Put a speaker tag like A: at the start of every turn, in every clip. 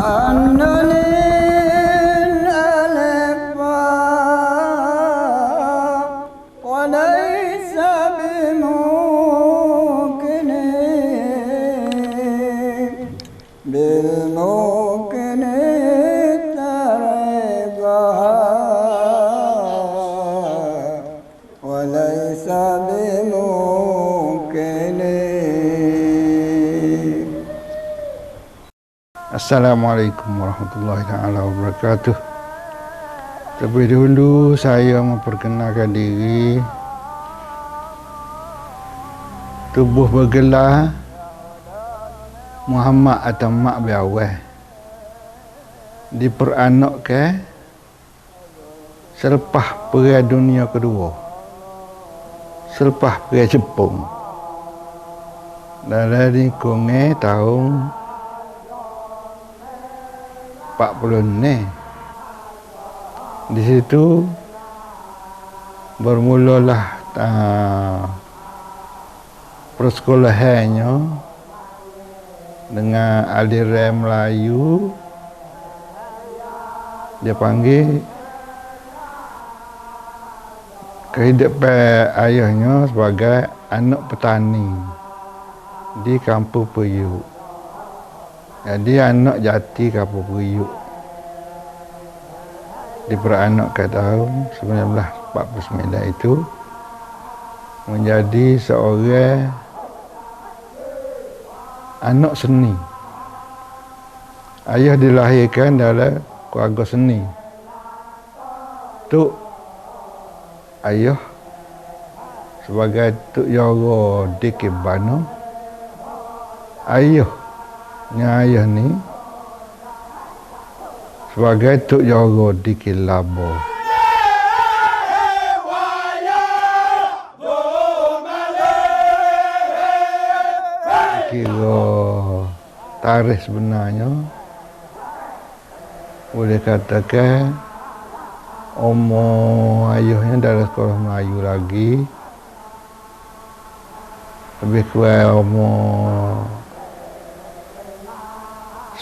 A: أنني الألف وليس بممكن بالممكن ترضاها وليس بممكن.
B: Assalamualaikum warahmatullahi taala wabarakatuh. Terlebih dahulu saya memperkenalkan diri. Tubuh bergelar Muhammad atau Mak Biaweh, diperanakkan selepas Perang Dunia Kedua, selepas Perang Jepun, dalam lingkungan tahun 46. Di situ bermulalah persekolahannya dengan aliran Melayu. Dia panggil kehidupan ayahnya sebagai anak petani di Kampung Periuk. Jadi anak jati Kampung Periuk, diperanakkan tahun 1949 itu menjadi seorang anak seni. Ayah dilahirkan dalam keluarga seni. Tok ayah sebagai Tok Yoro di Kibano. Ayah ni sebagai Tok Yoro di Kilabo. Kira tarikh sebenarnya boleh katakan umur ayahnya dalam sekolah Melayu lagi, lebih kurang umur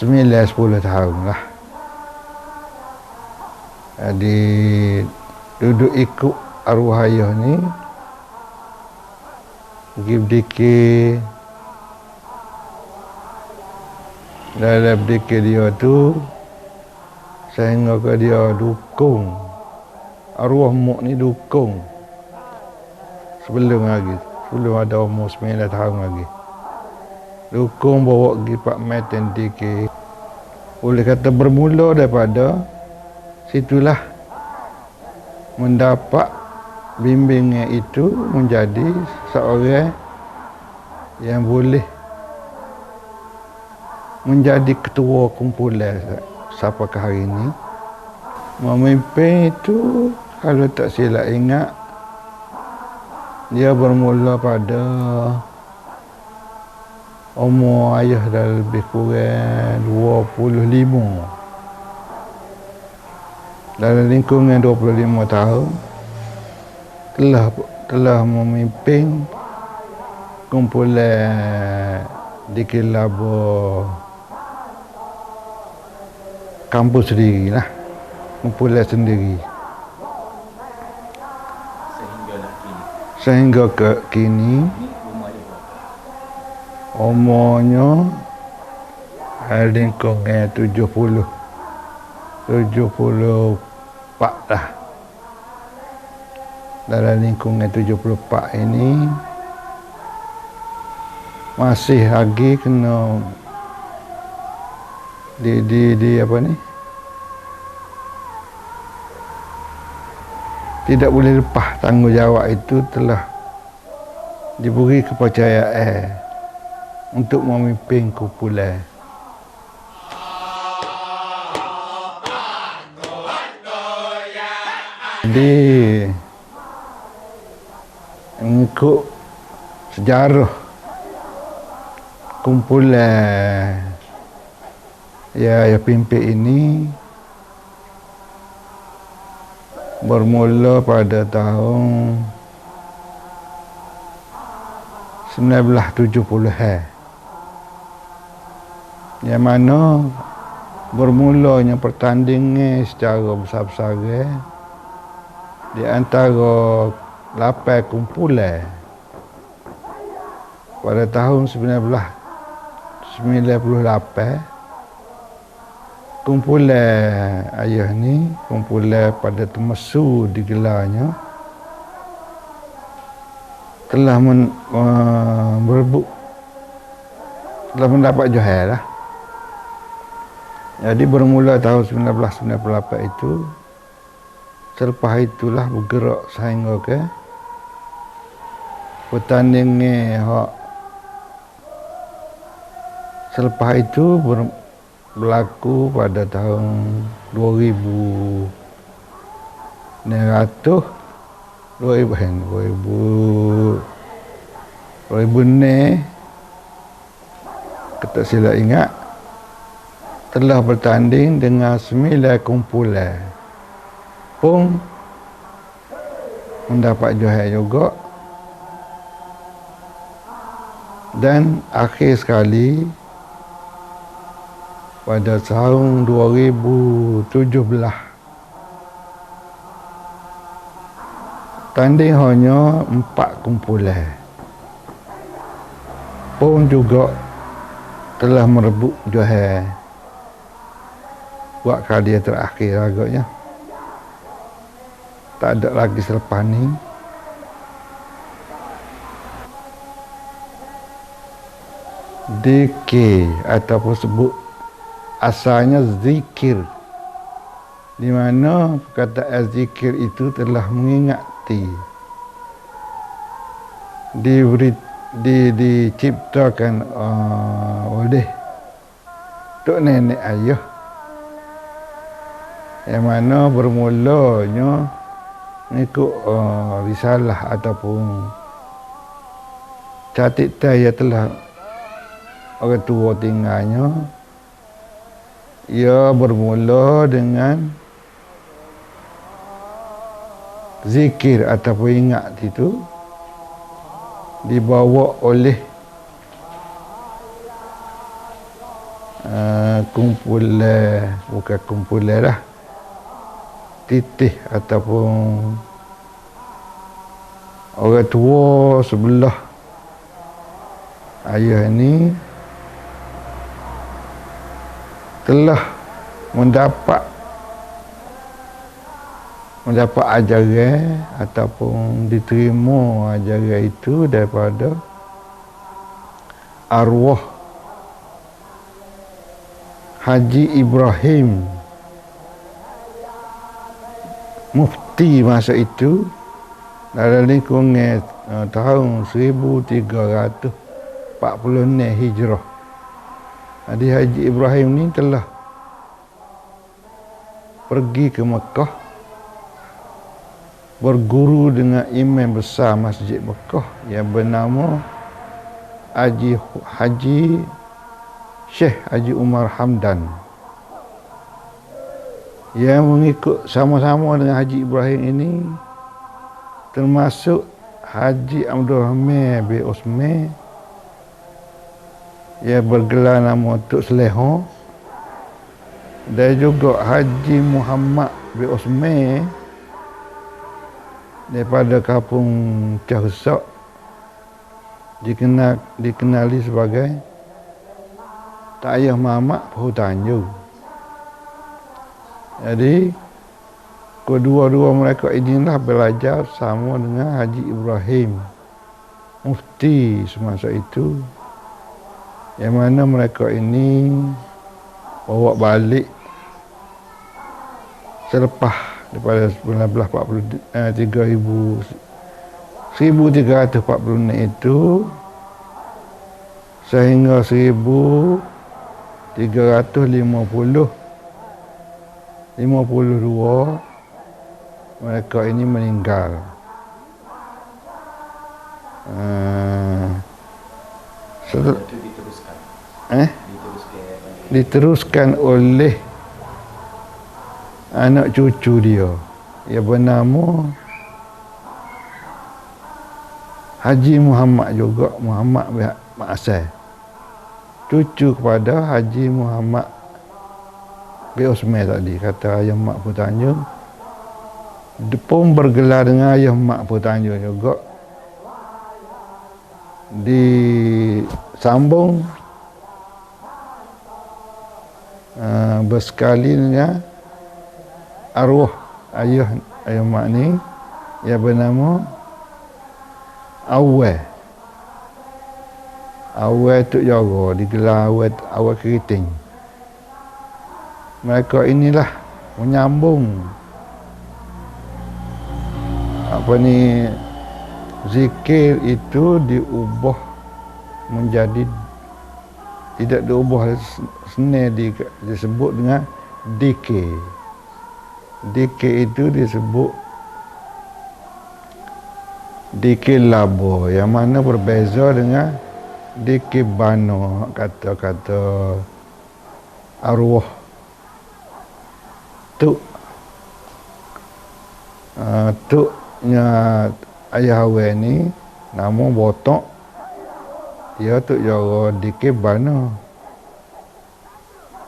B: 9-10 tahun lah. Jadi duduk ikut arwah ayah ni pergi berdikir. Dalam berdikir dia tu sehingga ke dia dukung, arwah mak ni dukung sebelum ada umur 9 tahun lagi, dukung bawa pergi Pak Metin dikir. Boleh kata bermula daripada situlah mendapat bimbingan itu menjadi seorang yang boleh menjadi ketua kumpulan sampai ke hari ini. Memimpin itu kalau tak silap ingat dia bermula pada umur ayah dah lebih kurang 25. Dalam lingkungan 25 tahun telah memimpin kumpulan di Kilabo kampus sendiri lah, kumpulan sendiri sehingga ke kini umurnya lingkungan 74 dah. Dalam lingkungan 74 ini masih lagi kena di apa ni, tidak boleh lepas tanggungjawab itu. Telah diberi kepercayaan untuk memimpin kumpulan. Jadi mengikut sejarah kumpulan ya pimpin ini bermula pada tahun 1970-an, yang mana bermulanya pertandingan secara besar-besaran di antara 8 kumpulan pada tahun 1998. Kumpulan ayah ni, kumpulan pada Temesu digelarnya, telah berebut, telah mendapat juara lah. Jadi bermula tahun 1998 itu, selepas itulah bergerak sehingga ke pertandingan hak selepas itu berlaku pada tahun 2000 ni tak silap ingat, telah bertanding dengan 9 kumpulan pun mendapat juara juga. Dan akhir sekali pada tahun 2017 tanding hanya 4 kumpulan pun juga telah merebut juara buat kali yang terakhir agaknya. Tak ada lagi selepas ni. Dikir ataupun sebut asalnya zikir, di mana perkataan zikir itu telah mengingati, diciptakan oleh tok nenek ayah, yang mana bermulanya mengikut risalah ataupun catatan yang telah orang tua tinggalnya. Ia bermula dengan zikir ataupun ingat itu dibawa oleh kumpulan, bukan kumpulan lah, titih ataupun orang tua sebelah ayah ni telah mendapat ajaran ataupun diterima ajaran itu daripada arwah Haji Ibrahim, mufti masa itu, dalam lingkungan tahun 1346 Hijrah. Jadi Haji Ibrahim ni telah pergi ke Mekah, berguru dengan imam besar Masjid Mekah yang bernama Syekh Haji Umar Hamdan, yang mengikut sama-sama dengan Haji Ibrahim ini termasuk Haji Abdul Rahman bin Osman yang bergelar nama Tok Seleho, dan juga Haji Muhammad bin Osman daripada kampung Cahusak, dikenali sebagai Takyah Mamat Perhutanju. Jadi kedua-dua mereka inilah belajar sama dengan Haji Ibrahim, mufti semasa itu, yang mana mereka ini bawa balik selepas daripada 1346 itu sehingga 1352 mereka ini meninggal. Diteruskan oleh anak cucu dia yang bernama Haji Muhammad juga, Muhammad bin Ma'asai, cucu kepada Haji Muhammad Osman tadi kata ayah mak pun tanya, pun bergelar dengan ayah mak pun tanya juga, disambung bersekali dengan arwah ayah mak ni yang bernama Awal Tok Jara, digelar Awal Keriting. Mereka inilah menyambung zikir itu diubah menjadi, tidak diubah senil, disebut dengan dikir. Dikir itu disebut dikir labo, yang mana berbeza dengan dikir bano, kata-kata arwah Tuknya ayah Awal ni nama botok, dia Tok Jara dikir bano,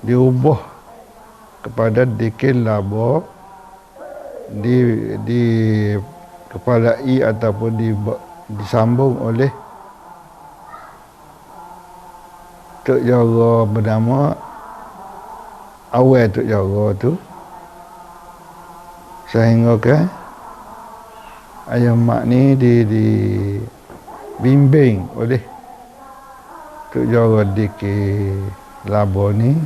B: diubah kepada dikir labo, di kepalai ataupun disambung oleh Tok Jara bernama Awal Tok Jara tu, sehingga ayah mak ni dibimbing oleh Tok Jara dikir labo ni,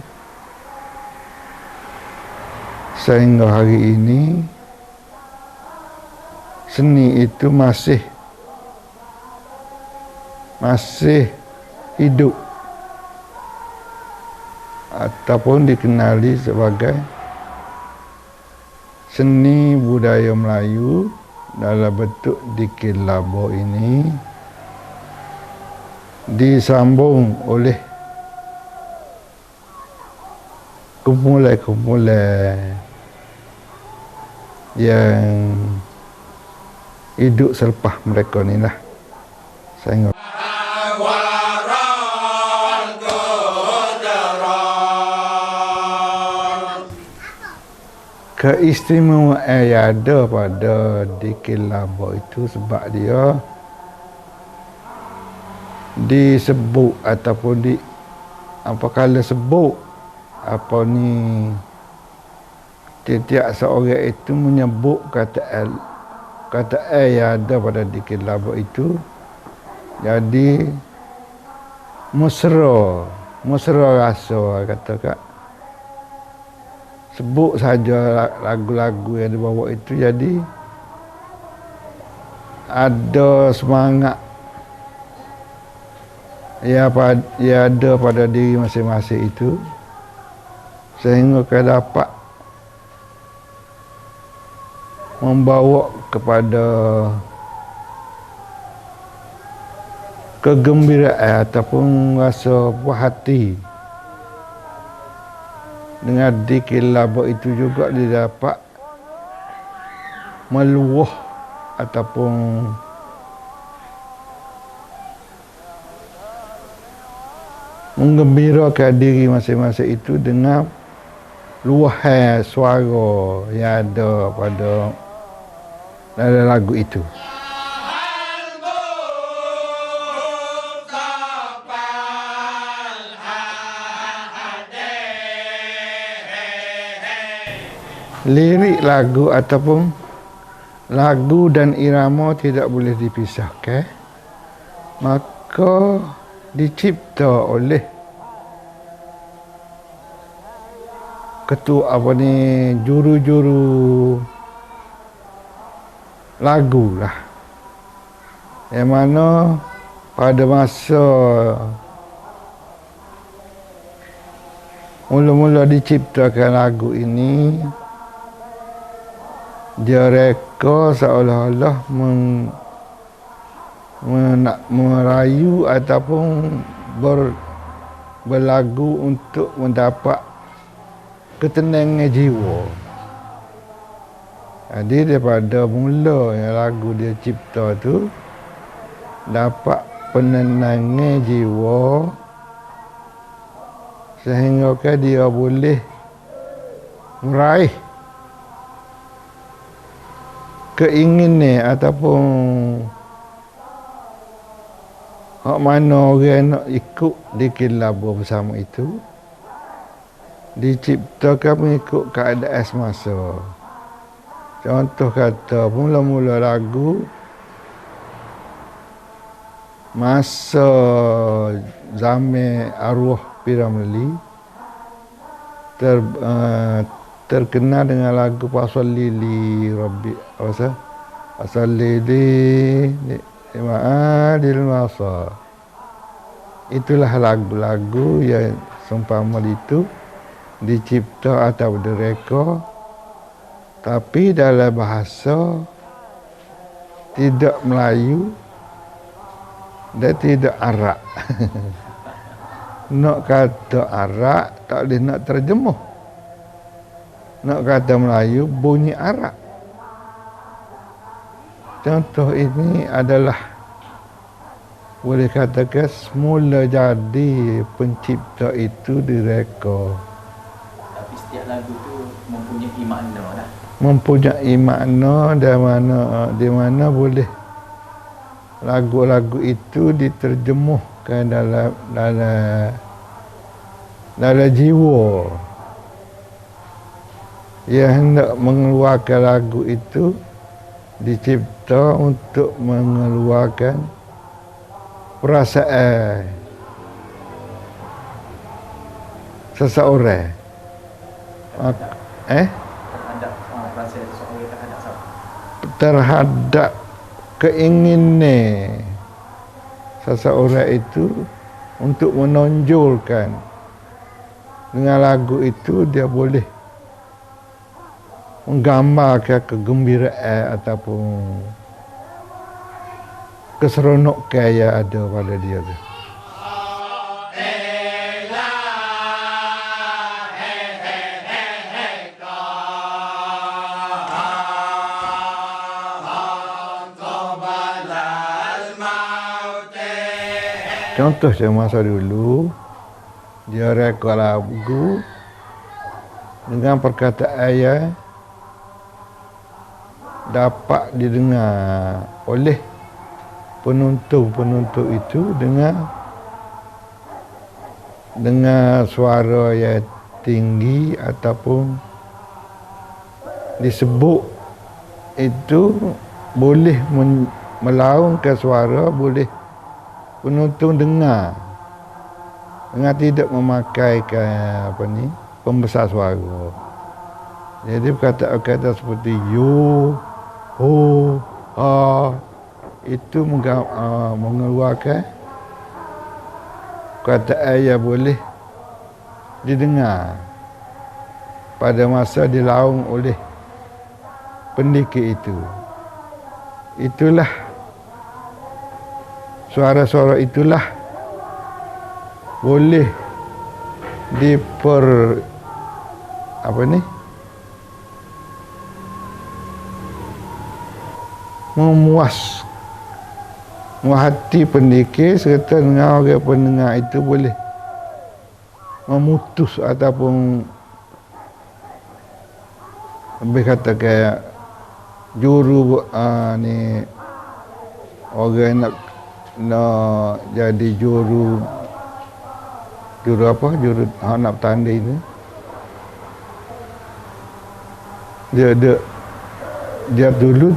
B: sehingga hari ini seni itu masih hidup ataupun dikenali sebagai seni budaya Melayu dalam bentuk dikir labo ini, disambung oleh kumpulan-kumpulan yang hidup selepas mereka ni lah. Saya keistimewaan yang ada pada dikir labo itu sebab dia disebut ataupun apakala sebut tiap-tiap seorang itu menyebut kata yang ada pada dikir labo itu, jadi mesra rasa, kata sebut saja lagu-lagu yang dibawa itu, jadi ada semangat yang ada pada diri masing-masing itu, sehingga dapat membawa kepada kegembiraan ataupun rasa puas hati. Dengan dikir labo itu juga dia dapat meluah ataupun menggembirakan diri masing-masing itu dengan luahan suara yang ada pada dalam lagu itu. Lirik lagu ataupun lagu dan irama tidak boleh dipisahkan, maka dicipta oleh juru-juru lagu lah, yang mana pada masa mula-mula diciptakan lagu ini, dia reka seolah-olah merayu ataupun berlagu untuk mendapat ketenangan jiwa. Jadi daripada mula yang lagu dia cipta tu dapat penenangan jiwa, sehingga dia boleh meraih keinginan ataupun hak mana orang nak ikut dikilabur bersama itu diciptakan mengikut keadaan semasa. Contoh kata mula-mula lagu masa zaman arwah Piramli terkenal dengan lagu Pasal Lili Rabbi apa Pasal Lili Ma'adil Masa. Itulah lagu-lagu yang seumpama itu dicipta atau direka tapi dalam bahasa tidak Melayu dan tidak Arab. Nak kata Arab tak boleh nak terjemuh. Nak kata Melayu bunyi Arab. Contoh ini adalah boleh katakan semula jadi pencipta itu direka.
A: Tapi setiap lagu tu mempunyai makna lah.
B: Mempunyai makna di mana boleh lagu-lagu itu diterjemuhkan dalam jiwa yang hendak mengeluarkan lagu itu dicipta untuk mengeluarkan perasaan seseorang.
A: Terhadap perasaan seseorang terhadap siapa?
B: Terhadap keinginan seseorang itu untuk menonjolkan dengan lagu itu dia boleh menggambarkan kegembiraan ataupun keseronokan yang ada pada dia tu. Contoh masa dulu dia reka lagu dengan perkataan yang dapat didengar oleh penonton-penonton itu dengan suara yang tinggi ataupun disebut itu boleh melaungkan suara, boleh penonton dengar dengan tidak memakaikan pembesar suara. Jadi kata-kata seperti yo, ho, ha itu mengeluarkan kataan yang boleh didengar pada masa dilaung oleh pendekar itu. Itulah suara-suara itulah boleh memuas hati pendekar serta dengan orang pendengar itu boleh memutus ataupun lebih kata kayak juru ni orang nak jadi juru nak bertanding ni dia dulu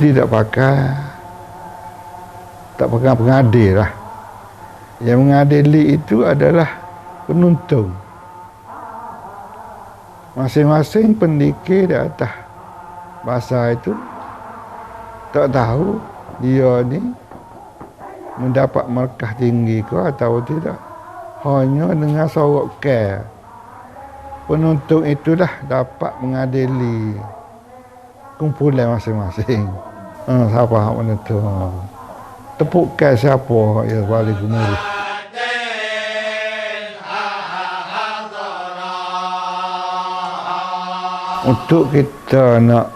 B: tak pakai pengadil lah. Yang mengadili itu adalah penonton. Masing-masing pendekar di atas bahasa itu tak tahu dia ni mendapat markah tinggi ke atau tidak. Hanya dengan sorak penonton itulah dapat mengadili kumpulan masing-masing. Siapa yang menentukan? Tepukkan siapa yang paling gemurah. Untuk kita nak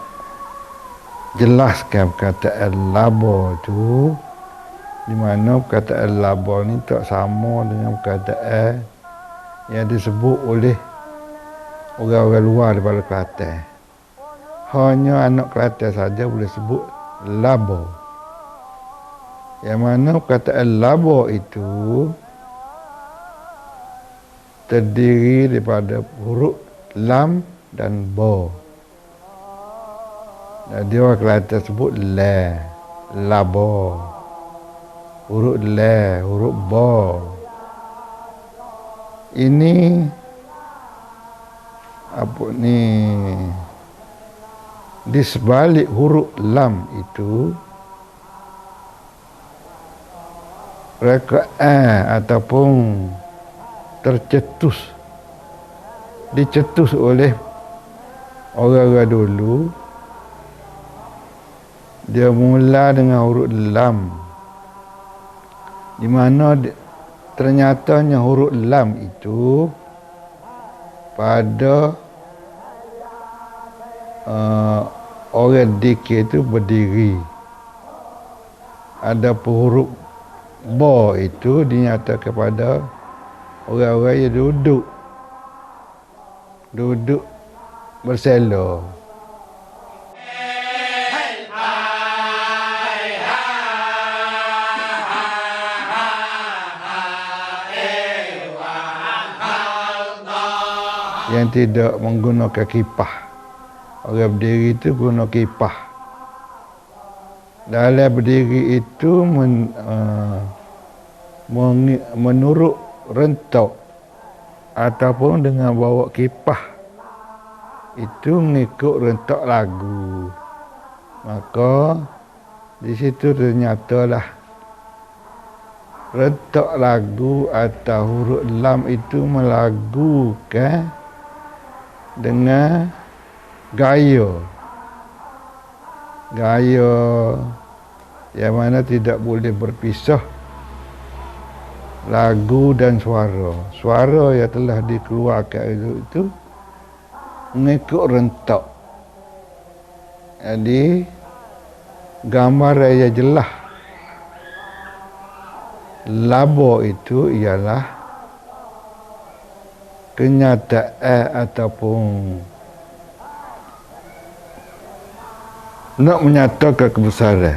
B: jelaskan perkataan laba tu, di mana perkataan laba ni tak sama dengan perkataan yang disebut oleh orang-orang luar daripada Kelantan. Hanya anak Kelantan saja boleh sebut labo. Yang mana perkataan labo itu terdiri daripada huruf lam dan bo. Jadi orang Kelantan sebut la, labo. Huruf la, huruf bo. Ini apa ni? Di sebalik huruf lam itu rakaat ataupun dicetus oleh orang-orang dulu. Dia mula dengan huruf lam, di mana ternyatanya huruf lam itu pada orang dikir itu berdiri. Ada huruf bo itu dinyatakan kepada orang-orang yang duduk berselo. Yang tidak menggunakan kipah. Orang berdiri itu guna kipah. Dalam berdiri itu menurut rentok ataupun dengan bawa kipah itu mengikut rentok lagu. Maka di situ ternyatalah rentok lagu atau huruf lam itu melagukan dengan gaya yang mana tidak boleh berpisah lagu dan suara yang telah dikeluarkan itu mengikut rentak. Jadi gambar yang jelas labo itu ialah kenyataan ataupun nak menyatakan kebesaran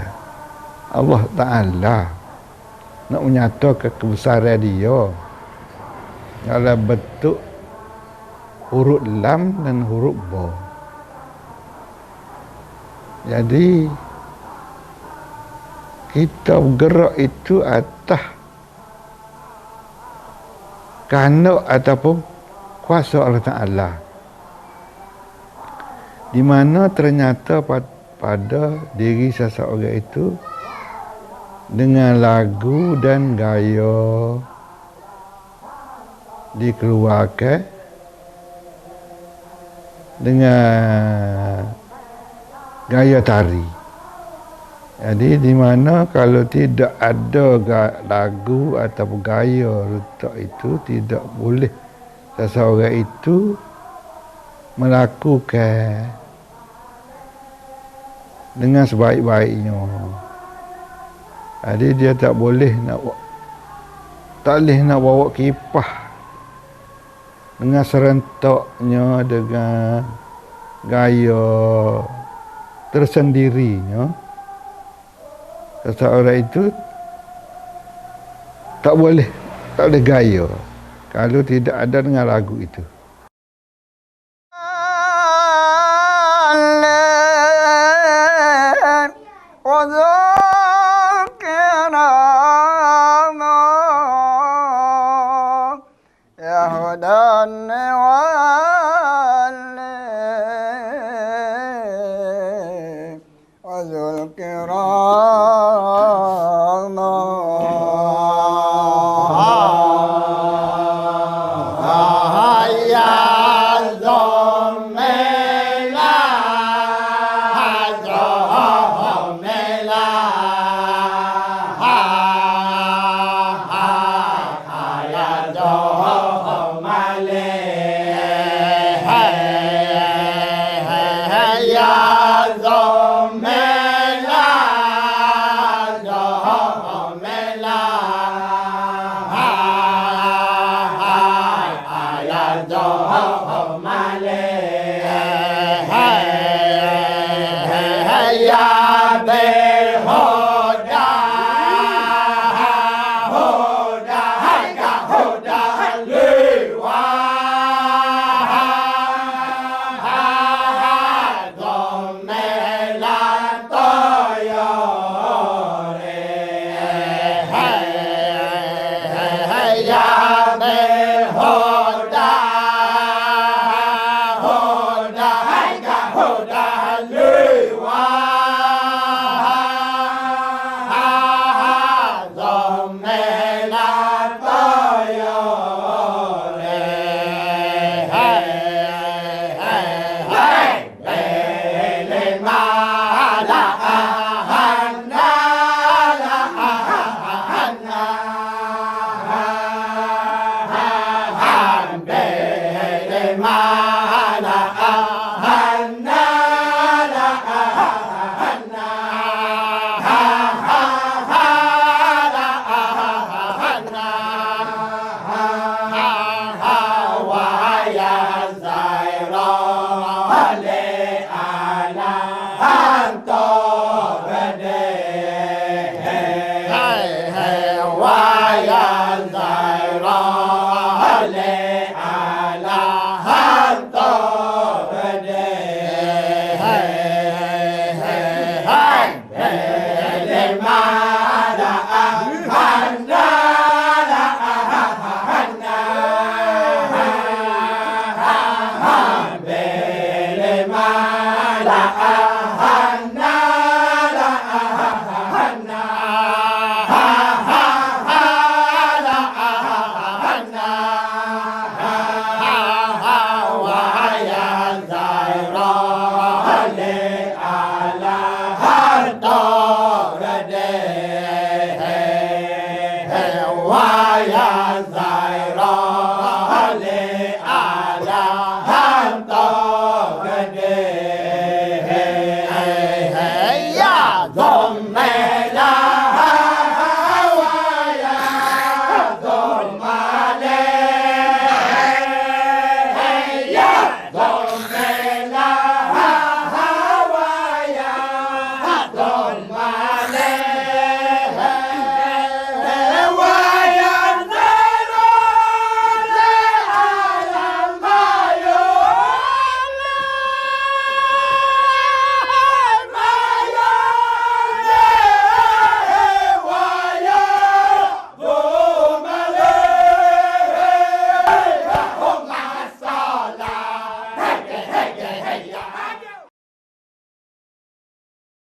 B: Allah Ta'ala, nak menyatakan kebesaran dia dalam bentuk huruf lam dan huruf bo. Jadi kita bergerak itu atas kehendak ataupun kuasa Allah Ta'ala, di mana ternyata pada diri seseorang itu dengan lagu dan gaya dikeluarkan dengan gaya tari. Jadi di mana kalau tidak ada lagu atau gaya rentak itu, tidak boleh seseorang itu melakukan dengan sebaik-baiknya. Jadi dia tak boleh nak bawa kipah dengan serentaknya, dengan gaya tersendirinya. Seseorang itu tak boleh gaya kalau tidak ada dengan lagu itu.
C: ha le